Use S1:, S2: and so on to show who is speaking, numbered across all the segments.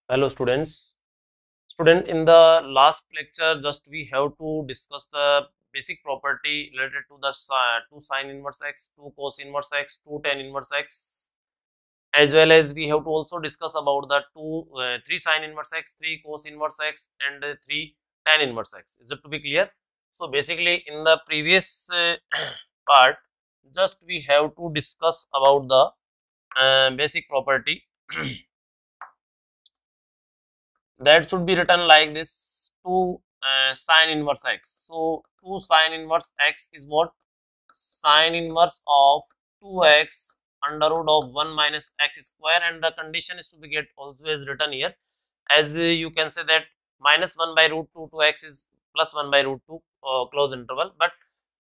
S1: Hello students. Student, in the last lecture just we have to discuss the basic property related to the 2 sin inverse x, 2 cos inverse x, 2 tan inverse x, as well as we have to also discuss about the 3 sin inverse x, 3 cos inverse x and 3 tan inverse x. Is it to be clear? So basically in the previous part just we have to discuss about the basic property that should be written like this: 2 sine inverse x. So 2 sine inverse x is what? Sine inverse of 2x under root of 1 minus x square, and the condition is to be get also is written here as you can say that minus 1 by root 2 to x is plus 1 by root 2 close interval. But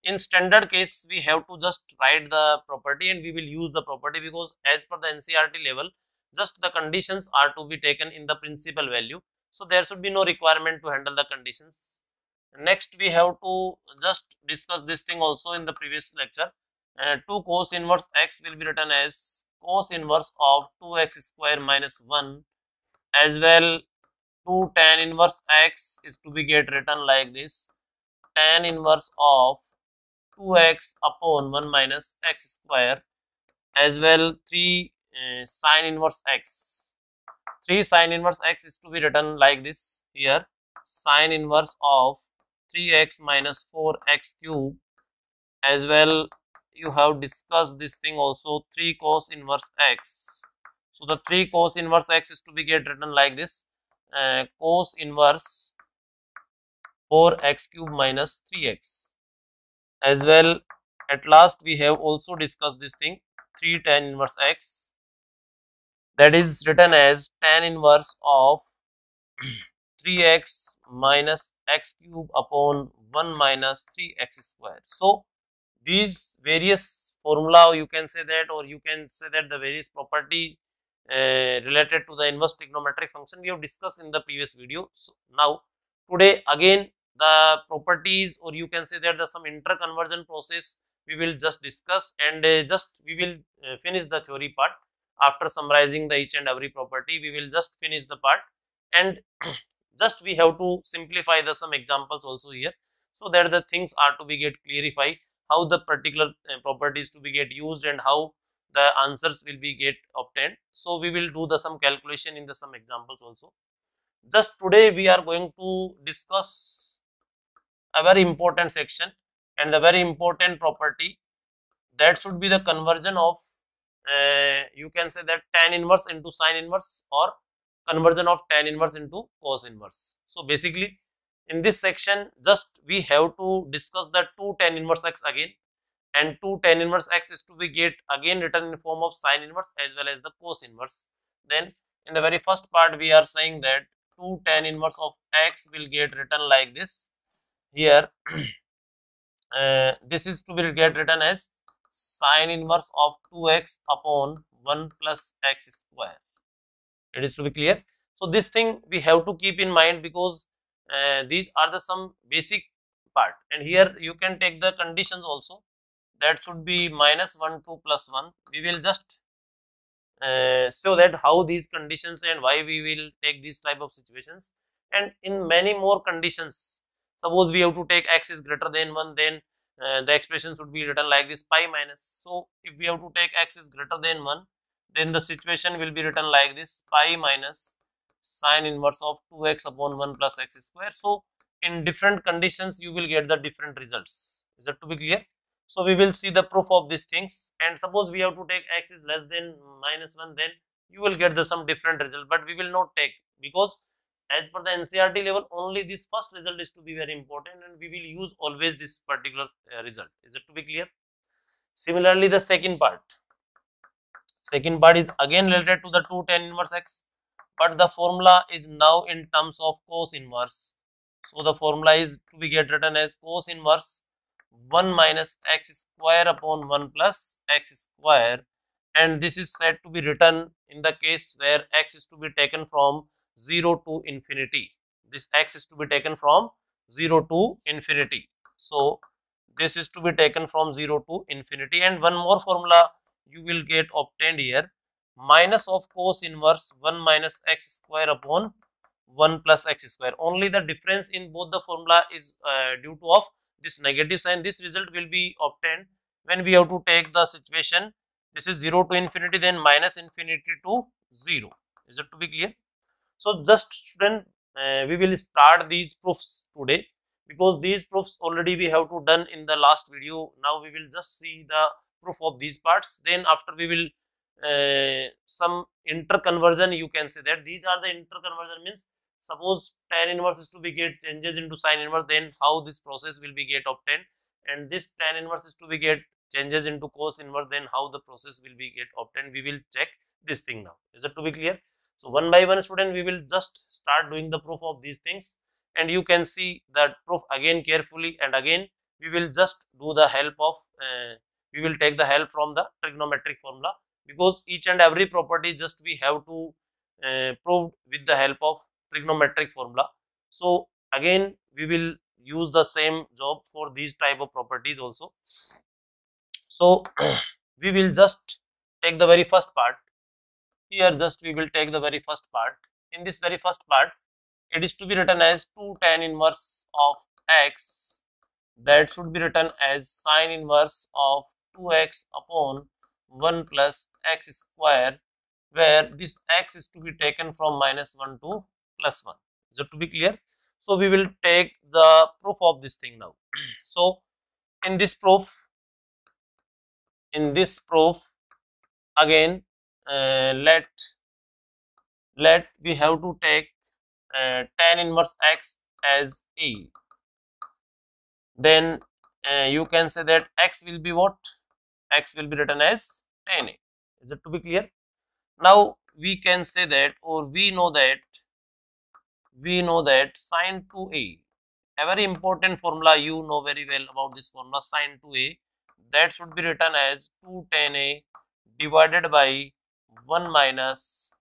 S1: in standard case we have to just write the property and we will use the property, because as per the NCERT level just the conditions are to be taken in the principal value, so there should be no requirement to handle the conditions. Next we have to just discuss this thing also in the previous lecture. 2 cos inverse x will be written as cos inverse of 2x square minus 1, as well 2 tan inverse x is to be get written like this: tan inverse of 2x upon 1 minus x square, as well 3 sine inverse x. 3 sine inverse x is to be written like this here: sine inverse of 3x minus 4x cube, as well you have discussed this thing also 3 cos inverse x. So the 3 cos inverse x is to be get written like this: cos inverse 4x cube minus 3x. As well at last we have also discussed this thing 3 tan inverse x, that is written as tan inverse of 3x minus x cube upon 1 minus 3x square. So these various formula you can say that, or you can say that the various property related to the inverse trigonometric function we have discussed in the previous video. So now today again the properties, or you can say that the some interconversion process we will just discuss, and just we will finish the theory part. After summarizing the each and every property we will just finish the part, and just we have to simplify the some examples also here, so that the things are to be get clarified how the particular properties to be get used and how the answers will be get obtained. So we will do the some calculation in the some examples also. Just today we are going to discuss a very important section and a very important property, that should be the conversion of you can say that tan inverse into sine inverse, or conversion of tan inverse into cos inverse. So basically in this section just we have to discuss the 2 tan inverse x again, and 2 tan inverse x is to be get again written in form of sine inverse as well as the cos inverse. Then in the very first part we are saying that 2 tan inverse of x will get written like this here. This is to be get written as sine inverse of 2x upon 1 plus x square. It is to be clear. So this thing we have to keep in mind, because these are the some basic part, and here you can take the conditions also, that should be minus 1 2 plus 1. We will just show that how these conditions and why we will take these type of situations, and in many more conditions. Suppose we have to take x is greater than 1, then the expression should be written like this: pi minus. So if we have to take x is greater than 1, then the situation will be written like this: pi minus sine inverse of 2x upon 1 plus x square. So in different conditions you will get the different results. Is that to be clear? So we will see the proof of these things, and suppose we have to take x is less than minus 1, then you will get the some different result, but we will not take, because as per the NCERT level only this first result is to be very important, and we will use always this particular result. Is it to be clear? Similarly the second part is again related to the 2 tan inverse x, but the formula is now in terms of cos inverse. So the formula is to be get written as cos inverse 1 minus x square upon 1 plus x square, and this is said to be written in the case where x is to be taken from 0 to infinity. This x is to be taken from 0 to infinity. So this is to be taken from 0 to infinity, and one more formula you will get obtained here, minus of cos inverse 1 minus x square upon 1 plus x square. Only the difference in both the formula is due to of this negative sign. This result will be obtained when we have to take the situation, this is 0 to infinity, then minus infinity to 0. Is it to be clear? So just student, we will start these proofs today, because these proofs already we have to done in the last video. Now we will just see the proof of these parts. Then after we will some interconversion, you can say that these are the interconversion, means suppose tan inverse is to be get changes into sine inverse, then how this process will be get obtained, and this tan inverse is to be get changes into cos inverse, then how the process will be get obtained. We will check this thing now. Is it to be clear? So one by one, student, we will just start doing the proof of these things, and you can see that proof again carefully, and again we will just do the help of we will take the help from the trigonometric formula, because each and every property just we have to prove with the help of trigonometric formula. So again we will use the same job for these type of properties also. So we will just take the very first part. Here just we will take the very first part. In this very first part, it is to be written as 2 tan inverse of x, that should be written as sine inverse of 2x upon 1 plus x square, where this x is to be taken from -1 to +1. Is it to be clear? So we will take the proof of this thing now. So in this proof again, let we have to take tan inverse x as a, then you can say that x will be what? X will be written as tan a. Is it to be clear? Now we can say that, or we know that sine 2a, a very important formula, you know very well about this formula, sine 2a, that should be written as 2 tan a divided by 1 minus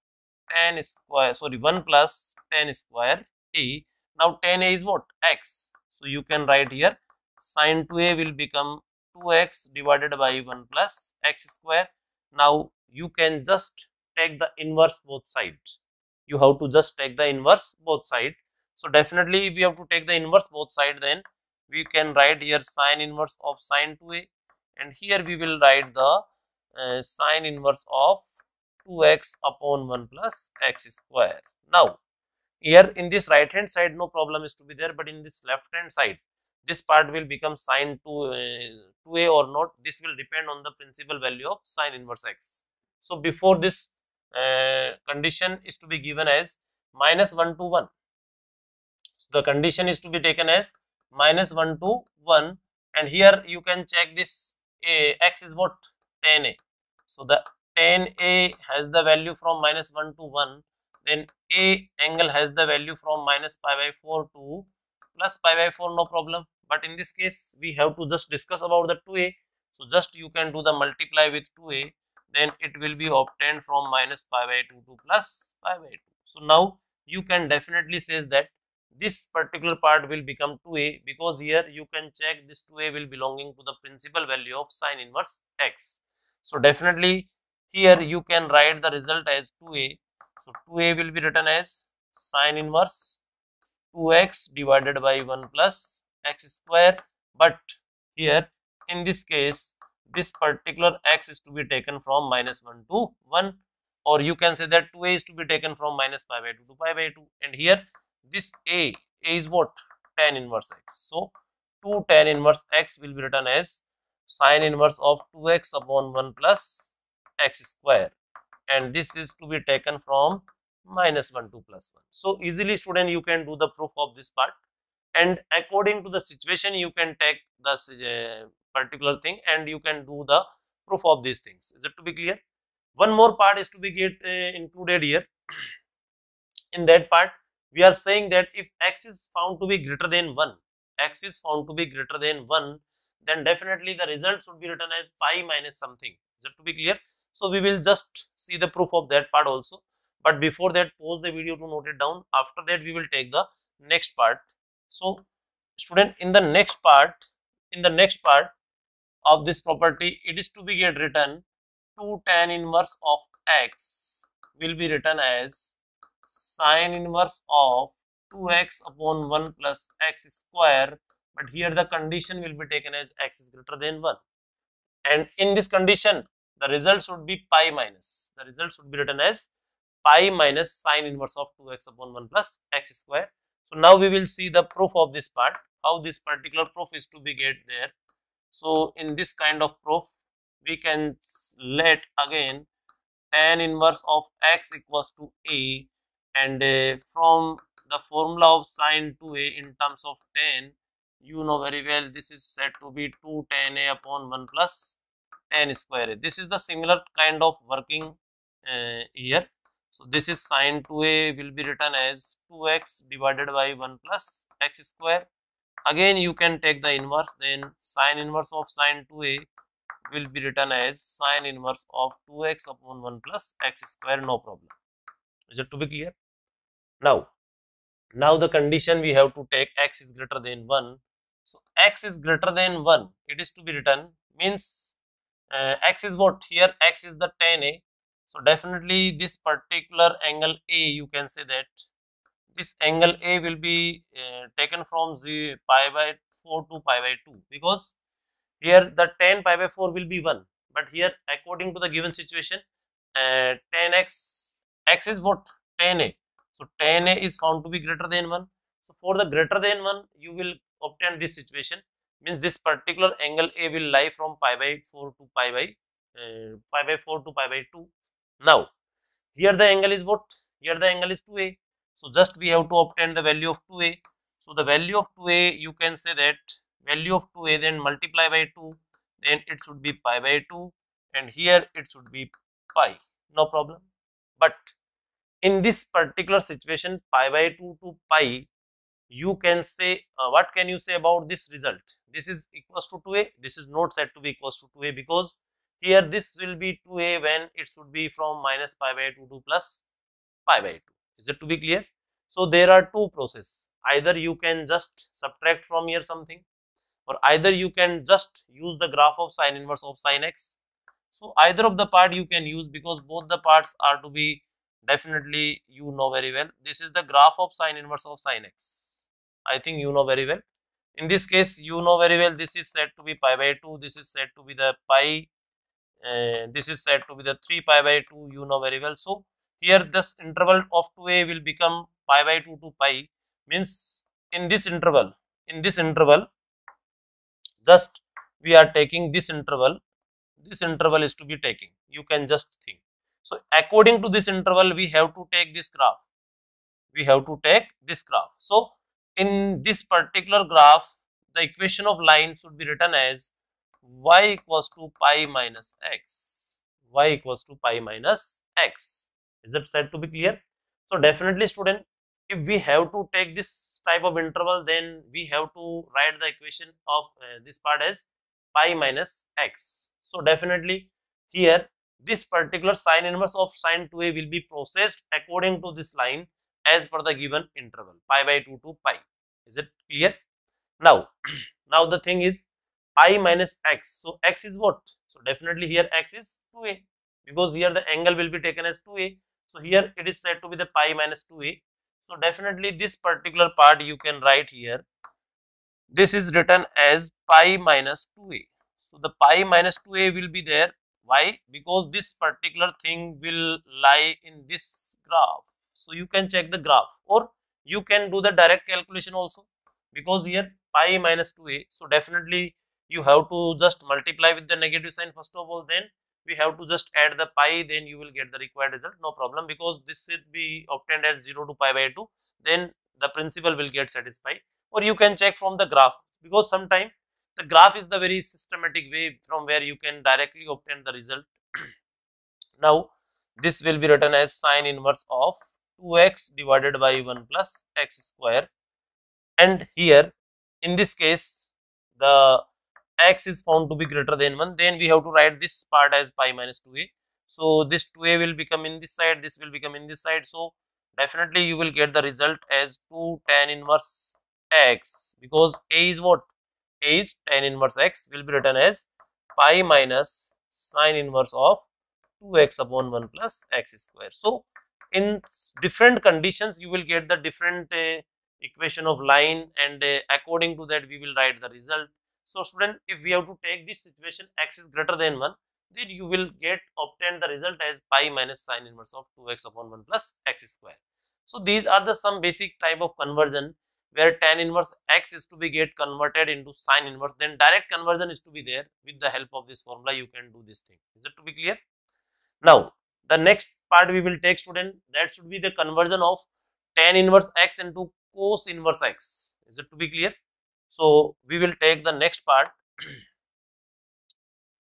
S1: tan square, sorry, 1 plus tan square a. Now tan a is what? X. So you can write here sine 2a will become 2x divided by 1 plus x square. Now you can just take the inverse both sides. You have to just take the inverse both sides. So definitely if we have to take the inverse both sides, then we can write here sine inverse of sine 2a, and here we will write the sine inverse of 2x upon 1 plus x square. Now here in this right hand side no problem is to be there, but in this left hand side this part will become sine 2a or not. This will depend on the principal value of sine inverse x. So before this condition is to be given as -1 to 1. So the condition is to be taken as -1 to 1, and here you can check this x is what? Tan a. So the tan a has the value from -1 to 1, then a angle has the value from -π/4 to +π/4, no problem. But in this case we have to just discuss about the 2a. So just you can do the multiply with 2a, then it will be obtained from -π/2 to +π/2. So now you can definitely say that this particular part will become 2a, because here you can check this 2a will belonging to the principal value of sine inverse x. So definitely here you can write the result as 2a. So 2a will be written as sine inverse 2x divided by 1 plus x square, but here in this case this particular x is to be taken from -1 to 1, or you can say that 2a is to be taken from -π/2 to π/2, and here this a is what? Tan inverse x. So 2 tan inverse x will be written as sine inverse of 2x upon 1 plus x square, and this is to be taken from -1 to +1. So easily student you can do the proof of this part, and according to the situation you can take the particular thing and you can do the proof of these things. Is it to be clear? One more part is to be included here. In that part we are saying that if x is found to be greater than 1, then definitely the result should be written as pi minus something. Is it to be clear? So we will just see the proof of that part also, but before that pause the video to note it down. After that we will take the next part. So student, in the next part of this property, it is to be get written 2 tan inverse of x will be written as sine inverse of 2x upon 1 plus x square, but here the condition will be taken as x is greater than 1, and in this condition the result should be pi minus, the result should be written as pi minus sine inverse of 2x upon 1 plus x square. So now we will see the proof of this part, how this particular proof is to be get there. So in this kind of proof we can let again tan inverse of x equals to a, and from the formula of sine 2a in terms of tan, you know very well this is said to be 2 tan a upon 1 plus tan square a. This is the similar kind of working here. So this is sine 2a will be written as 2x divided by 1 plus x square. Again you can take the inverse, then sine inverse of sine 2a will be written as sine inverse of 2x upon 1 plus x square, no problem. Is it to be clear? Now the condition we have to take x is greater than 1. So x is greater than 1, it is to be written means x is what? Here x is the tan a. So definitely this particular angle a, you can say that this angle a will be taken from pi by 4 to pi by 2, because here the tan pi by 4 will be 1, but here according to the given situation tan x is what? Tan a. So tan a is found to be greater than 1. So for the greater than 1 you will obtain this situation, means this particular angle a will lie from pi by 4 to pi by 4 to pi by 2. Now here the angle is what? Here the angle is 2a. So just we have to obtain the value of 2a. So the value of 2a, you can say that value of 2a, then multiply by 2, then it should be pi by 2, and here it should be pi, no problem. But in this particular situation, pi by 2 to pi, you can say what can you say about this result? This is equals to 2a, this is not said to be equals to 2a, because here this will be 2a when it should be from minus pi by 2 to plus pi by 2. Is it to be clear? So there are two processes, either you can just subtract from here something, or either you can just use the graph of sine inverse of sine x. So either of the part you can use, because both the parts are to be definitely you know very well. This is the graph of sine inverse of sine x. I think you know very well. In this case you know very well this is said to be pi by 2, this is said to be the pi, this is said to be the 3 pi by 2, you know very well. So here this interval of 2a will become pi by 2 to pi, means in this interval just we are taking this interval is to be taking, you can just think. So according to this interval we have to take this graph, So in this particular graph the equation of line should be written as y equals to pi minus x, is it said to be clear? So definitely student, if we have to take this type of interval, then we have to write the equation of this part as pi minus x. So definitely here this particular sine inverse of sine 2a will be processed according to this line as per the given interval pi by 2 to pi. Is it clear? Now the thing is pi minus x. So x is what? So definitely here x is 2a, because here the angle will be taken as 2a. So here it is said to be the pi minus 2a. So definitely this particular part you can write here. This is written as pi minus 2a. So the pi minus 2a will be there. Why? Because this particular thing will lie in this graph. So you can check the graph, or you can do the direct calculation also, because here pi minus 2a. So definitely you have to just multiply with the negative sign first of all, then we have to just add the pi, then you will get the required result, no problem, because this should be obtained as 0 to pi by 2, then the principle will get satisfied. Or you can check from the graph, because sometimes the graph is the very systematic way from where you can directly obtain the result. Now this will be written as sine inverse of 2x divided by 1 plus x square, and here in this case the x is found to be greater than 1, then we have to write this part as pi minus 2a. So this 2a will become in this side, this will become in this side. So definitely you will get the result as 2 tan inverse x, because a is what? A is tan inverse x, will be written as pi minus sine inverse of 2x upon 1 plus x square. So in different conditions you will get the different equation of line, and according to that we will write the result. So student, if we have to take this situation x is greater than 1, then you will obtain the result as pi minus sine inverse of 2x upon 1 plus x square. So these are the some basic type of conversion where tan inverse x is to be get converted into sine inverse, then direct conversion is to be there. With the help of this formula you can do this thing. Is it to be clear? Now the next part we will take, student, that should be the conversion of tan inverse x into cos inverse x. Is it to be clear? So we will take the next part.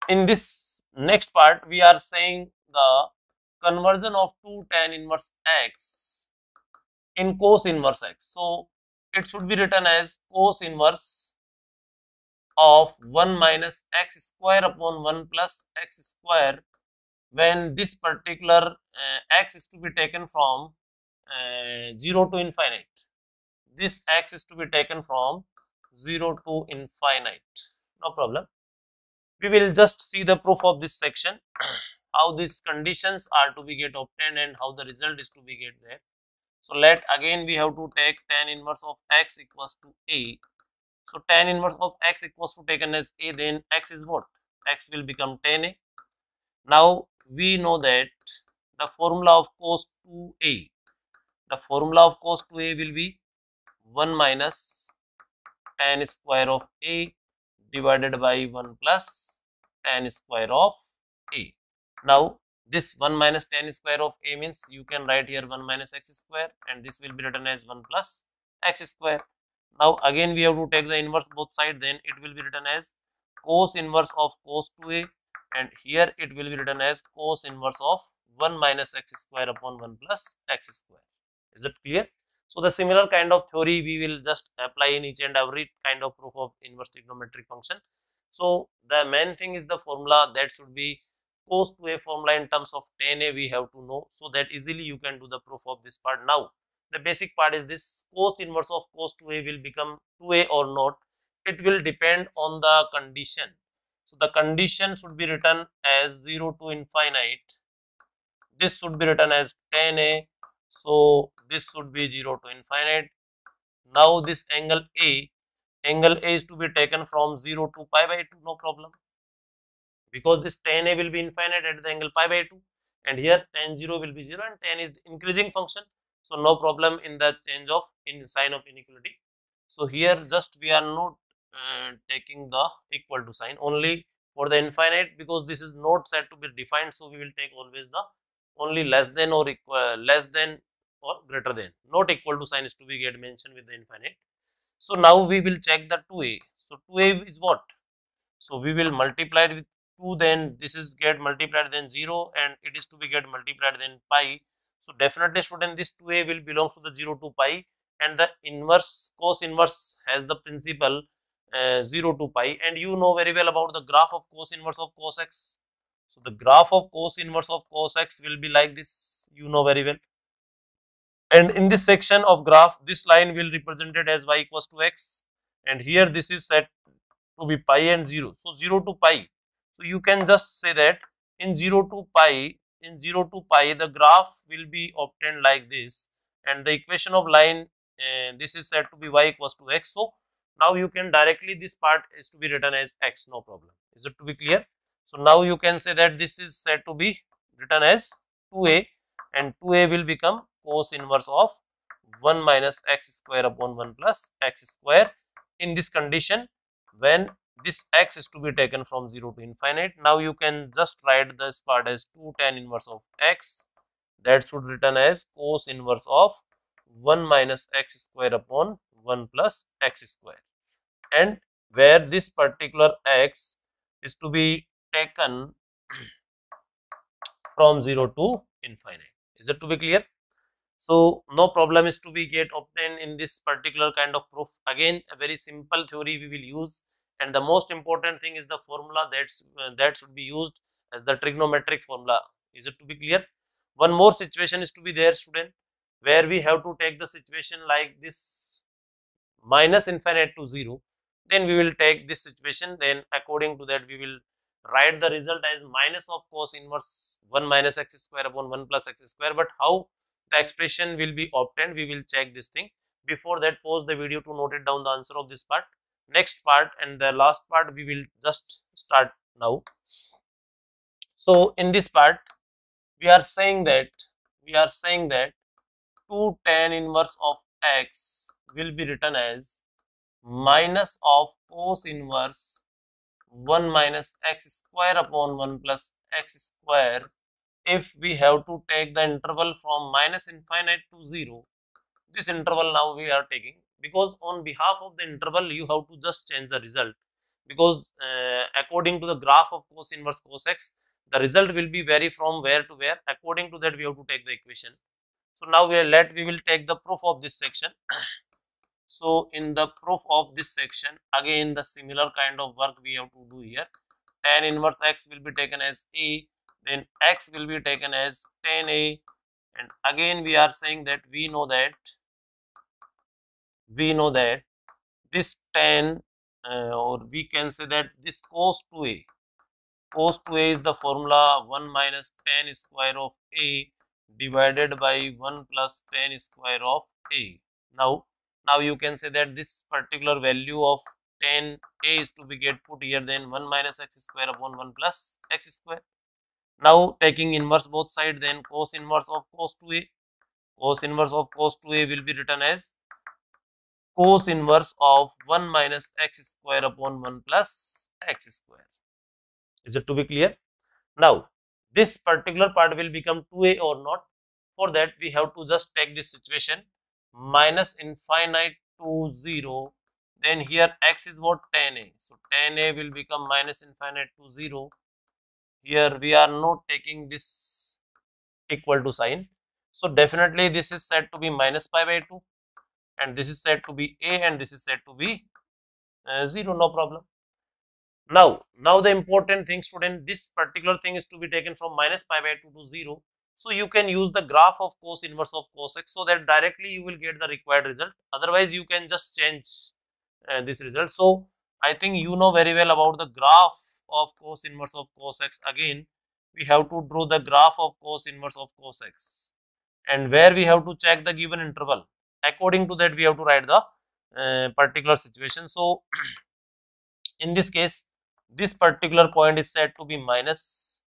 S1: In this next part we are saying the conversion of 2 tan inverse x in cos inverse x. So it should be written as cos inverse of 1 minus x square upon 1 plus x square, when this particular x is to be taken from 0 to infinite. This x is to be taken from 0 to infinite. No problem. We will just see the proof of this section, how these conditions are to be get obtained and how the result is to be get there. So let again we have to take tan inverse of x equals to a. So tan inverse of x equals to taken as a, then x is what? X will become tan a. Now we know that the formula of cos 2a, the formula of cos 2a will be 1 minus tan square of a divided by 1 plus tan square of a. Now this 1 minus tan square of a means you can write here 1 minus x square, and this will be written as 1 plus x square. Now again we have to take the inverse both side, then it will be written as cos inverse of cos 2a, and here it will be written as cos inverse of 1 minus x square upon 1 plus x square. Is it clear? So the similar kind of theory we will just apply in each and every kind of proof of inverse trigonometric function. So the main thing is the formula that should be cos 2a formula in terms of tan a we have to know, so that easily you can do the proof of this part. Now the basic part is this cos inverse of cos 2a will become 2a or not. It will depend on the condition. So the condition should be written as 0 to infinite. This should be written as tan a. So this should be 0 to infinite. Now this angle A is to be taken from 0 to pi by 2, no problem, because this tan a will be infinite at the angle pi by 2, and here tan 0 will be 0 and tan is increasing function. So no problem in the change of sign of inequality. So here just we are not taking the equal to sign only for the infinite, because this is not said to be defined. So we will take always the only less than or equal, less than or greater than. Not equal to sign is to be get mentioned with the infinite. So now we will check the 2a. So 2a is what? So we will multiply it with 2, then this is get multiplied then 0, and it is to be get multiplied then pi. So definitely student, this 2a will belong to the 0 to pi, and the inverse cos inverse has the principle 0 to pi, and you know very well about the graph of cos inverse of cos x. So the graph of cos inverse of cos x will be like this, you know very well. And in this section of graph, this line will represented as y equals to x, and here this is set to be pi and 0. So 0 to pi. So you can just say that in 0 to pi, the graph will be obtained like this, and the equation of line this is said to be y equals to x. So now you can directly, this part is to be written as x, no problem. Is it to be clear? So now you can say that this is said to be written as 2a, and 2a will become cos inverse of 1 minus x square upon 1 plus x square. In this condition, when this x is to be taken from 0 to infinite, now you can just write this part as 2 tan inverse of x, that should written as cos inverse of 1 minus x square upon 1 plus x square, and where this particular x is to be taken from 0 to infinite. Is it to be clear? So no problem is to be get obtained in this particular kind of proof. Again, a very simple theory we will use, and the most important thing is the formula that should be used as the trigonometric formula. Is it to be clear? One more situation is to be there, student, where we have to take the situation like this, minus infinite to 0. Then we will take this situation, then according to that we will write the result as minus of cos inverse 1 minus x square upon 1 plus x square. But how the expression will be obtained, we will check this thing. Before that, pause the video to note it down the answer of this part. Next part and the last part we will just start now. So in this part we are saying that 2 tan inverse of x will be written as minus of cos inverse 1 minus x square upon 1 plus x square if we have to take the interval from minus infinite to 0. This interval now we are taking, because on behalf of the interval you have to just change the result, because according to the graph of cos inverse cos x, the result will be vary from where to where. According to that we have to take the equation. So now we will take the proof of this section. So in the proof of this section, again the similar kind of work we have to do here. Tan inverse x will be taken as a, then x will be taken as tan a, and again we are saying that we know that this tan or we can say that this cos 2a is the formula 1 minus tan square of a divided by 1 plus tan square of a. Now you can say that this particular value of tan a is to be get put here, then 1 minus x square upon 1 plus x square. Now taking inverse both side, then cos inverse of cos 2a will be written as cos inverse of 1 minus x square upon 1 plus x square. Is it to be clear? Now this particular part will become 2a or not. For that we have to just take this situation minus infinite to 0, then here x is what, tan a. So tan a will become minus infinite to 0. Here we are not taking this equal to sign. So definitely this is said to be minus pi by 2, and this is said to be a, and this is said to be 0, no problem. Now the important thing, student, this particular thing is to be taken from minus pi by 2 to 0. So you can use the graph of cos inverse of cos x, so that directly you will get the required result. Otherwise you can just change this result. So I think you know very well about the graph of cos inverse of cos x. Again we have to draw the graph of cos inverse of cos x, and where we have to check the given interval. According to that we have to write the particular situation. So in this case, this particular point is said to be minus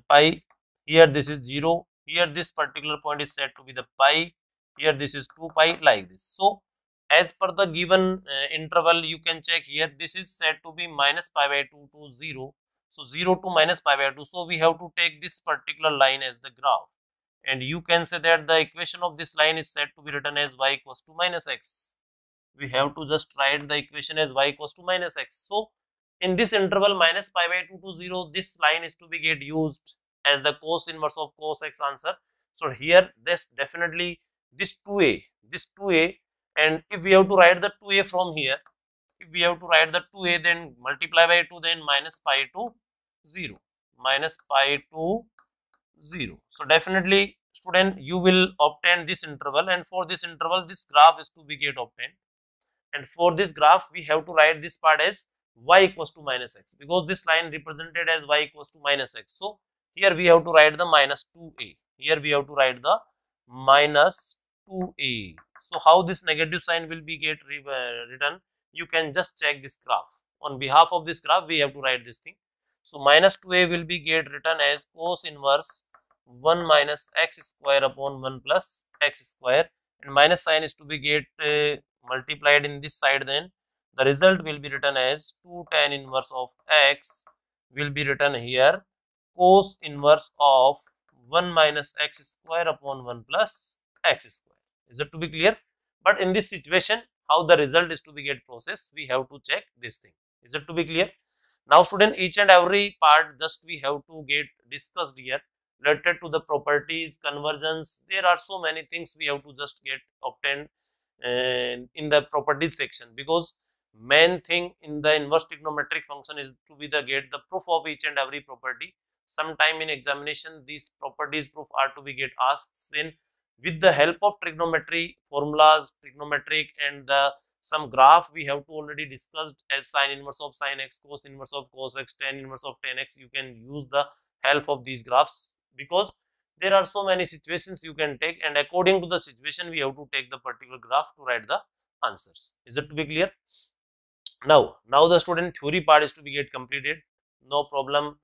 S1: pi. Here this is 0. Here this particular point is said to be the pi. Here this is 2 pi, like this. So as per the given interval, you can check here. This is said to be minus pi by 2 to 0. So 0 to minus pi by 2. So we have to take this particular line as the graph, and you can say that the equation of this line is said to be written as y equals to minus x. We have to just write the equation as y equals to minus x. So in this interval minus pi by 2 to 0, this line is to be get used as the cos inverse of cos x answer. So here this definitely this 2a, and if we have to write the 2a from here, then multiply by 2, then minus pi to 0, So definitely student, you will obtain this interval, and for this interval this graph is to be get obtained. And for this graph we have to write this part as y equals to minus x, because this line represented as y equals to minus x. So here we have to write the minus 2a. So how this negative sign will be get written, you can just check this graph. On behalf of this graph we have to write this thing. So minus 2a will be get written as cos inverse 1 minus x square upon 1 plus x square, and minus sign is to be get multiplied in this side. Then the result will be written as 2 tan inverse of x will be written here cos inverse of 1 minus x square upon 1 plus x square. Is it to be clear? But in this situation, how the result is to be get processed, we have to check this thing. Is it to be clear? Now student, each and every part just we have to get discussed here related to the properties, convergence. There are so many things we have to just get obtained in the properties section, because main thing in the inverse trigonometric function is to be the get the proof of each and every property. Sometime in examination these properties proof are to be get asked, then with the help of trigonometry formulas, trigonometric and the some graph we have to already discussed as sine inverse of sine x, cos inverse of cos x, tan inverse of tan x. You can use the help of these graphs because there are so many situations you can take, and according to the situation we have to take the particular graph to write the answers. Is it to be clear? Now the student theory part is to be get completed. No problem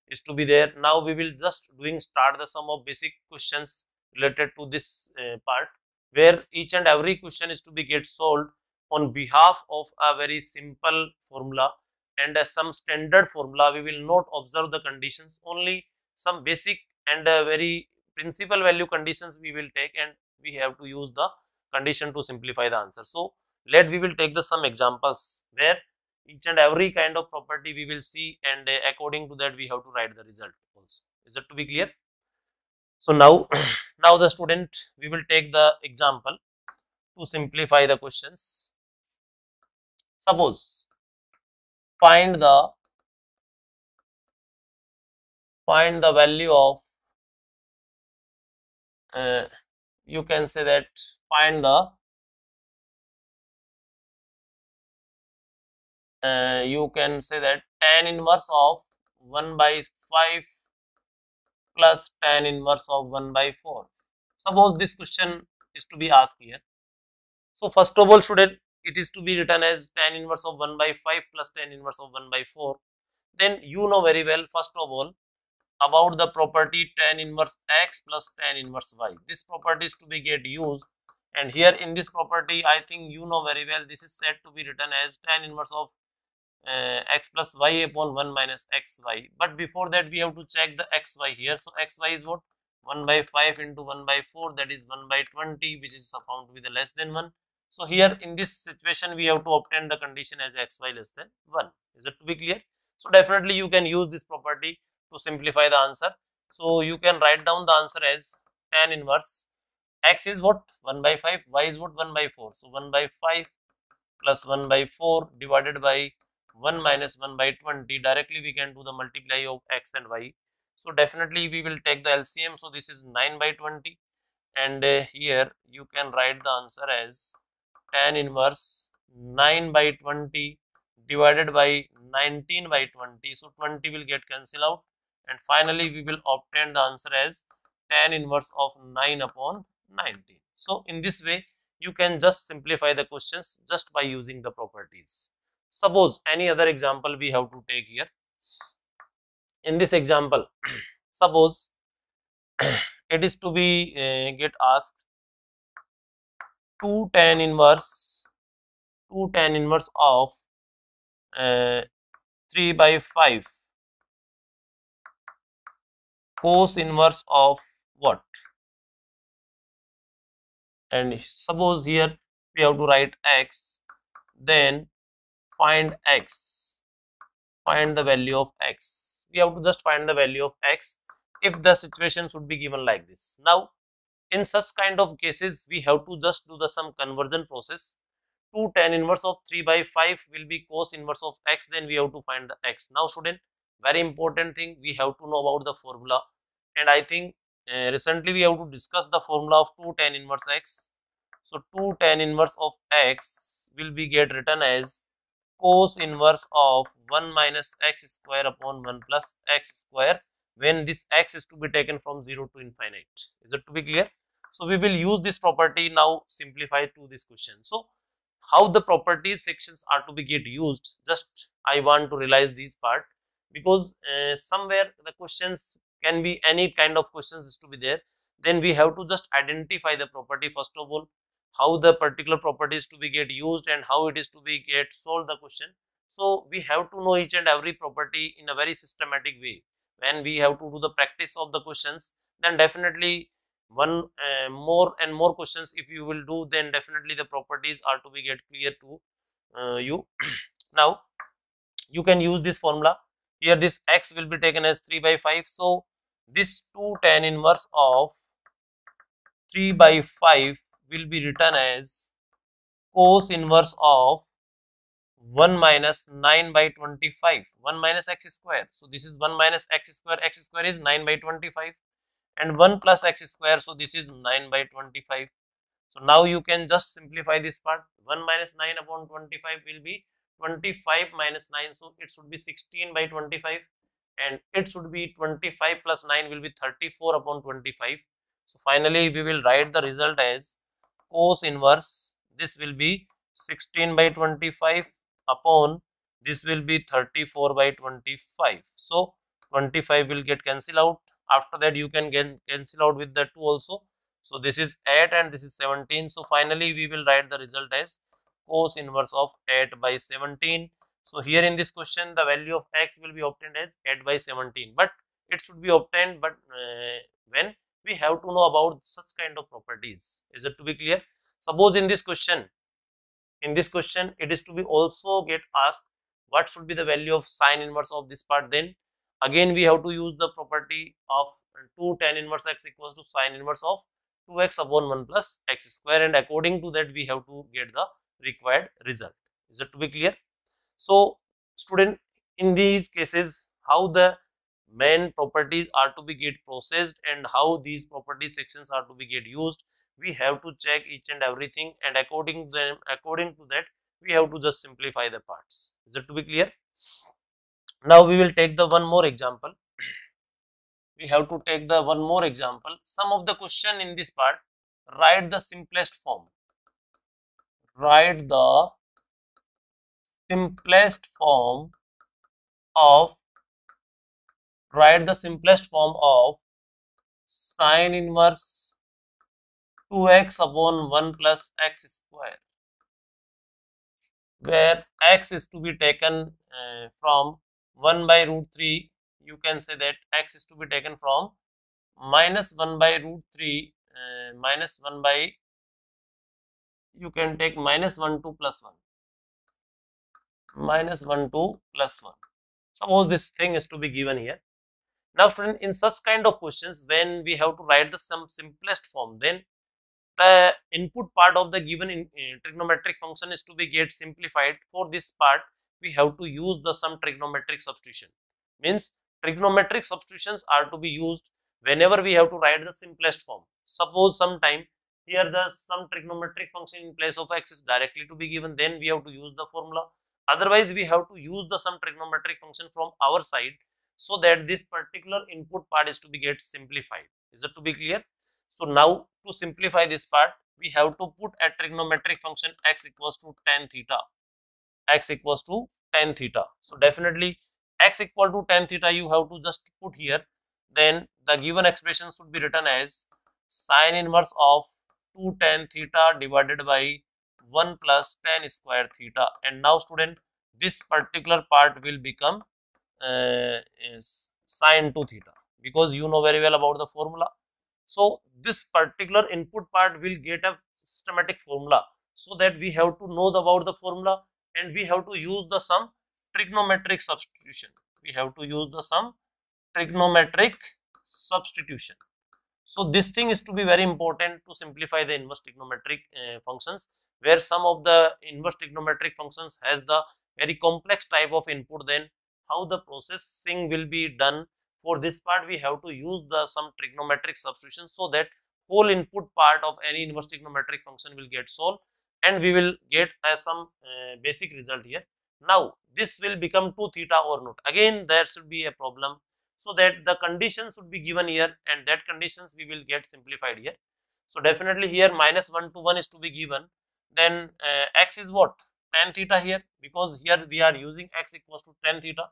S1: is to be there. Now we will just start the sum of basic questions related to this part, where each and every question is to be get solved on behalf of a very simple formula and some standard formula. We will not observe the conditions, only some basic and very principal value conditions we will take, and we have to use the condition to simplify the answer. So we will take the some examples where each and every kind of property we will see, and according to that we have to write the result also. Is it to be clear? So now now the student, we will take the example to simplify the questions. Suppose find the value of you can say that find the you can say that tan inverse of 1 by 5 plus tan inverse of 1 by 4. Suppose this question is to be asked here. So first of all, student, it is to be written as tan inverse of 1 by 5 plus tan inverse of 1 by 4. Then you know very well, first of all, about the property tan inverse x plus tan inverse y. This property is to be get used, and here in this property, I think you know very well, this is said to be written as tan inverse of x plus y upon 1 minus xy. But before that we have to check the xy here. So xy is what? 1 by 5 into 1 by 4, that is 1 by 20, which is found to be the less than 1. So here in this situation we have to obtain the condition as xy less than 1. Is it to be clear? So definitely you can use this property to simplify the answer. So you can write down the answer as tan inverse x is what? 1 by 5, y is what? 1 by 4. So 1 by 5 plus 1 by 4 divided by 1 minus 1 by 20. Directly we can do the multiply of x and y. So definitely we will take the LCM. So this is 9 by 20, and here you can write the answer as tan inverse 9 by 20 divided by 19 by 20. So 20 will get cancelled out, and finally we will obtain the answer as tan inverse of 9 upon 19. So in this way you can just simplify the questions just by using the properties. Suppose any other example we have to take here. In this example, suppose it is to be get asked 2 tan inverse of 3 by 5 cos inverse of what? And suppose here we have to write x, then find x, find the value of x. We have to just find the value of x if the situation should be given like this. Now in such kind of cases we have to just do the some conversion process. 2 tan inverse of 3 by 5 will be cos inverse of x, then we have to find the x. Now student, very important thing, we have to know about the formula, and I think recently we have to discuss the formula of 2 tan inverse x. So 2 tan inverse of x will be get written as cos inverse of 1 minus x square upon 1 plus x square, when this x is to be taken from 0 to infinite. Is it to be clear? So we will use this property now, simplify to this question. So how the properties sections are to be get used, just I want to realize this part, because somewhere the questions can be any kind of questions is to be there. Then we have to just identify the property first of all, how the particular property is to be get used and how it is to be get solve the question. So we have to know each and every property in a very systematic way. When we have to do the practice of the questions, then definitely one more and more questions if you will do, then definitely the properties are to be get clear to you. Now you can use this formula. Here this x will be taken as 3 by 5. So this 2 tan inverse of 3 by 5 will be written as cos inverse of 1 minus 9 by 25, 1 minus x square. So this is 1 minus x square is 9 by 25, and 1 plus x square, so this is 9 by 25. So now you can just simplify this part. 1 minus 9 upon 25 will be 25 minus 9. So it should be 16 by 25, and it should be 25 plus 9 will be 34 upon 25. So finally we will write the result as cos inverse. This will be 16 by 25 upon this will be 34 by 25. So 25 will get cancelled out. After that you can get cancel out with the 2 also. So this is 8 and this is 17. So finally we will write the result as cos inverse of 8 by 17. So here in this question the value of x will be obtained as 8 by 17, but it should be obtained when we have to know about such kind of properties. Is it to be clear? Suppose in this question it is to be also get asked what should be the value of sine inverse of this part, then again we have to use the property of 2 tan inverse x equals to sine inverse of 2x upon 1 plus x square, and according to that we have to get the required result. Is it to be clear? So student, in these cases how the main properties are to be get processed and how these property sections are to be get used, we have to check each and everything, and according to that we have to just simplify the parts. Is it to be clear? Now we will take the one more example. We have to take the one more example. Some of the question in this part, write the simplest form. Write the simplest form of sine inverse 2x upon 1 plus x square, where x is to be taken from 1 by root 3. You can say that x is to be taken from minus 1 by root 3 minus 1 by, you can take minus 1 to plus 1, minus 1 to plus 1. Suppose this thing is to be given here. Now student, in such kind of questions when we have to write the simplest form, then the input part of the given trigonometric function is to be get simplified. For this part we have to use the some trigonometric substitution. Means trigonometric substitutions are to be used whenever we have to write the simplest form. Suppose sometime here the some trigonometric function in place of x is directly to be given, then we have to use the formula. Otherwise we have to use the some trigonometric function from our side, so that this particular input part is to be get simplified. Is it to be clear? So now to simplify this part, we have to put a trigonometric function x equals to tan theta. X equals to tan theta. So definitely x equal to tan theta you have to just put here. Then the given expression should be written as sine inverse of 2 tan theta divided by 1 plus tan square theta. And now student, this particular part will become is sine 2 theta, because you know very well about the formula. So this particular input part will get a systematic formula, so that we have to know about the formula and we have to use the some trigonometric substitution. We have to use the some trigonometric substitution. So this thing is to be very important to simplify the inverse trigonometric functions, where some of the inverse trigonometric functions has the very complex type of input. Then how the processing will be done? For this part we have to use the some trigonometric substitution, so that whole input part of any inverse trigonometric function will get solved, and we will get some basic result here. Now this will become 2 theta or not. Again there should be a problem, so that the conditions should be given here, and that conditions we will get simplified here. So definitely here minus 1 to 1 is to be given. Then x is what? Tan theta here, because here we are using x equals to tan theta.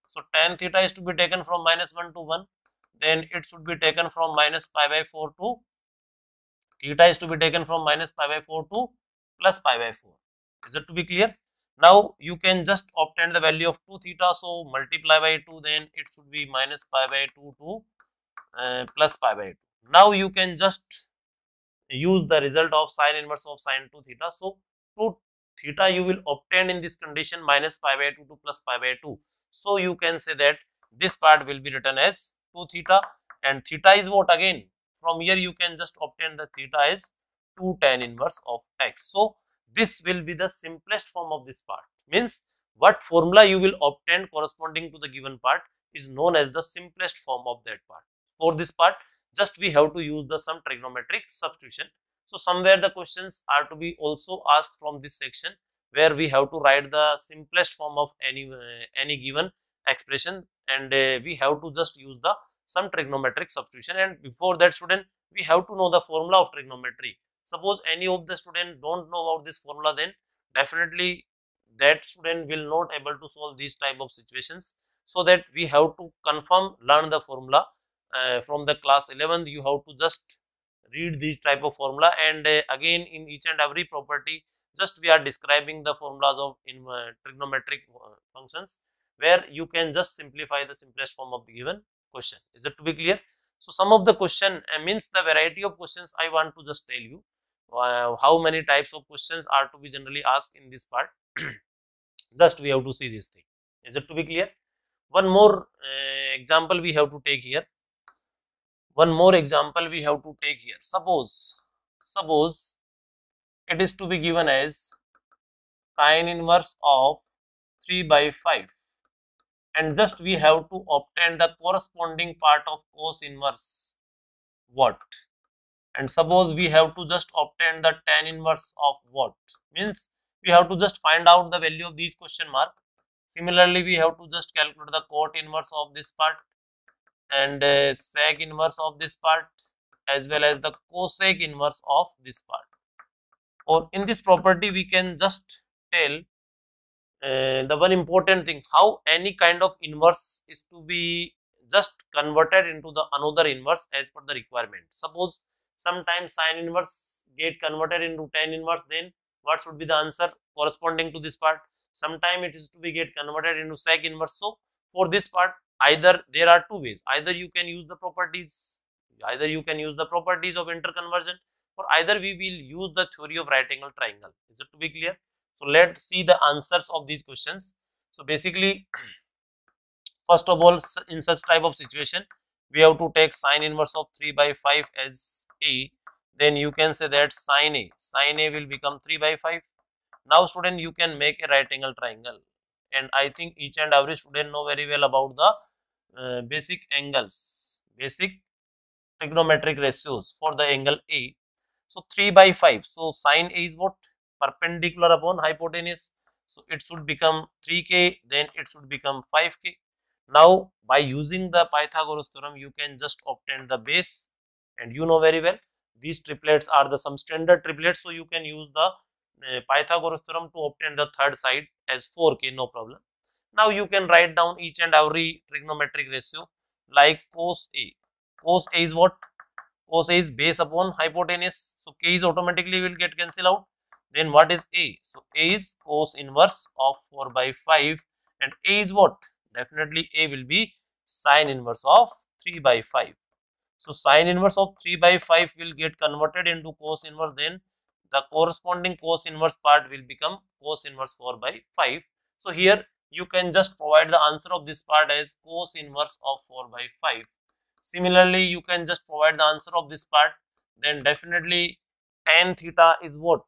S1: So tan theta is to be taken from minus 1 to 1. Then it should be taken from minus pi by 4 to, theta is to be taken from minus pi by 4 to plus pi by 4. Is it to be clear? Now you can just obtain the value of 2 theta. So multiply by 2, then it should be minus pi by 2 to plus pi by 2. Now you can just use the result of sine inverse of sine 2 theta. So 2 theta you will obtain in this condition minus pi by 2 to plus pi by 2. So you can say that this part will be written as 2 theta, and theta is what? Again from here you can just obtain the theta as 2 tan inverse of x. So this will be the simplest form of this part. Means what formula you will obtain corresponding to the given part is known as the simplest form of that part. For this part just we have to use the some trigonometric substitution. So somewhere the questions are to be also asked from this section, where we have to write the simplest form of any given expression, and we have to just use the some trigonometric substitution. And before that, student, we have to know the formula of trigonometry. Suppose any of the student don't know about this formula, then definitely that student will not able to solve these type of situations. So that we have to confirm learn the formula from the class 11th. You have to just read these type of formula, and again in each and every property just we are describing the formulas of in trigonometric functions, where you can just simplify the simplest form of the given question. Is it to be clear? So some of the question means the variety of questions I want to just tell you how many types of questions are to be generally asked in this part. Just we have to see this thing. Is it to be clear? One more example we have to take here. One more example we have to take here. Suppose it is to be given as sine inverse of 3 by 5, and just we have to obtain the corresponding part of cos inverse what, and suppose we have to just obtain the tan inverse of what, means we have to just find out the value of these question mark. Similarly, we have to just calculate the cot inverse of this part and sec inverse of this part, as well as the cosec inverse of this part. Or in this property we can just tell the one important thing, how any kind of inverse is to be just converted into the another inverse as per the requirement. Suppose sometimes sine inverse get converted into tan inverse, then what should be the answer corresponding to this part? Sometime it is to be get converted into sec inverse. So for this part, either there are two ways, either you can use the properties, of interconversion, or either we will use the theory of right angle triangle. Is it to be clear? So let's see the answers of these questions. So basically, first of all, in such type of situation, we have to take sine inverse of 3 by 5 as A. Then you can say that sine A will become 3 by 5. Now student, you can make a right angle triangle, and I think each and every student know very well about the basic angles, basic trigonometric ratios for the angle A. So 3 by 5. So sine A is what? Perpendicular upon hypotenuse. So it should become 3k, then it should become 5k. Now by using the Pythagoras theorem, you can just obtain the base, and you know very well these triplets are the some standard triplets. So you can use the Pythagoras theorem to obtain the third side as 4k, no problem. Now you can write down each and every trigonometric ratio, like cos A. Cos A is what? Cos A is base upon hypotenuse. So k is automatically will get cancelled out. Then what is A? So A is cos inverse of 4 by 5, and A is what? Definitely A will be sine inverse of 3 by 5. So sine inverse of 3 by 5 will get converted into cos inverse, then the corresponding cos inverse part will become cos inverse 4 by 5. So here you can just provide the answer of this part as cos inverse of 4 by 5. Similarly, you can just provide the answer of this part, then definitely tan theta is what?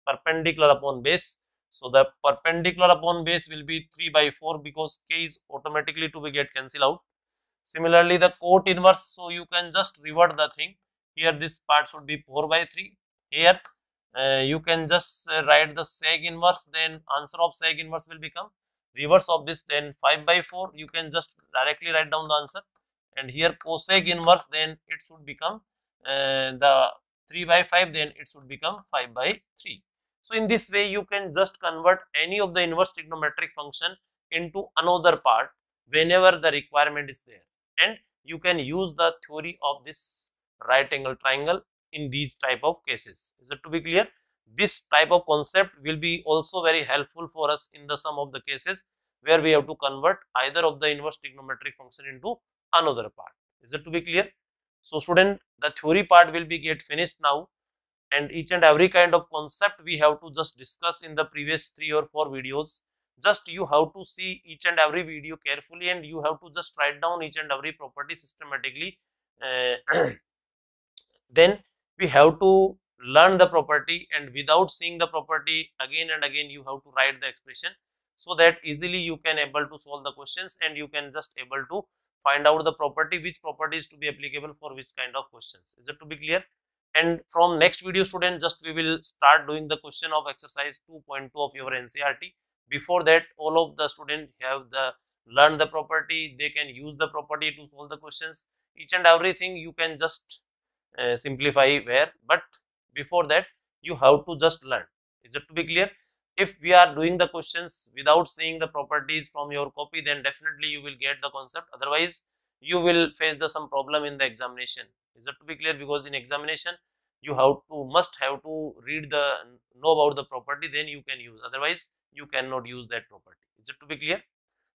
S1: Perpendicular upon base. So the perpendicular upon base will be 3 by 4, because k is automatically to be get cancelled out. Similarly, the cot inverse, so you can just revert the thing. Here this part should be 4 by 3. Here you can just write the sec inverse, then answer of sec inverse will become reverse of this, then 5 by 4. You can just directly write down the answer. And here cosec inverse, then it should become the 3 by 5, then it should become 5 by 3. So in this way, you can just convert any of the inverse trigonometric function into another part whenever the requirement is there, and you can use the theory of this right angle triangle in these type of cases. Is it to be clear? This type of concept will be also very helpful for us in the some of the cases where we have to convert either of the inverse trigonometric function into another part. Is it to be clear? So student, the theory part will be get finished now, and each and every kind of concept we have to just discuss in the previous 3 or 4 videos. Just you have to see each and every video carefully, and you have to just write down each and every property systematically. Then we have to learn the property, and without seeing the property again and again, you have to write the expression, so that easily you can able to solve the questions, and you can just able to find out the property, which property is to be applicable for which kind of questions. Is it to be clear? And from next video, student, just we will start doing the question of exercise 2.2 of your NCERT. Before that, all of the students have the learn the property, they can use the property to solve the questions. Each and everything you can just simplify where, but before that you have to just learn. Is it to be clear? If we are doing the questions without seeing the properties from your copy, then definitely you will get the concept. Otherwise, you will face the some problem in the examination. Is it to be clear? Because in examination you must have to read the know about the property, then you can use. Otherwise, you cannot use that property. Is it to be clear?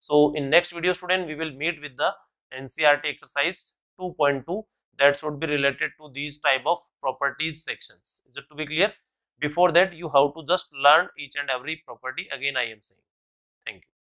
S1: So in next video, student, we will meet with the NCERT exercise 2.2 that should be related to these type of properties sections. Is it to be clear? Before that, you have to just learn each and every property. Again, I am saying. Thank you.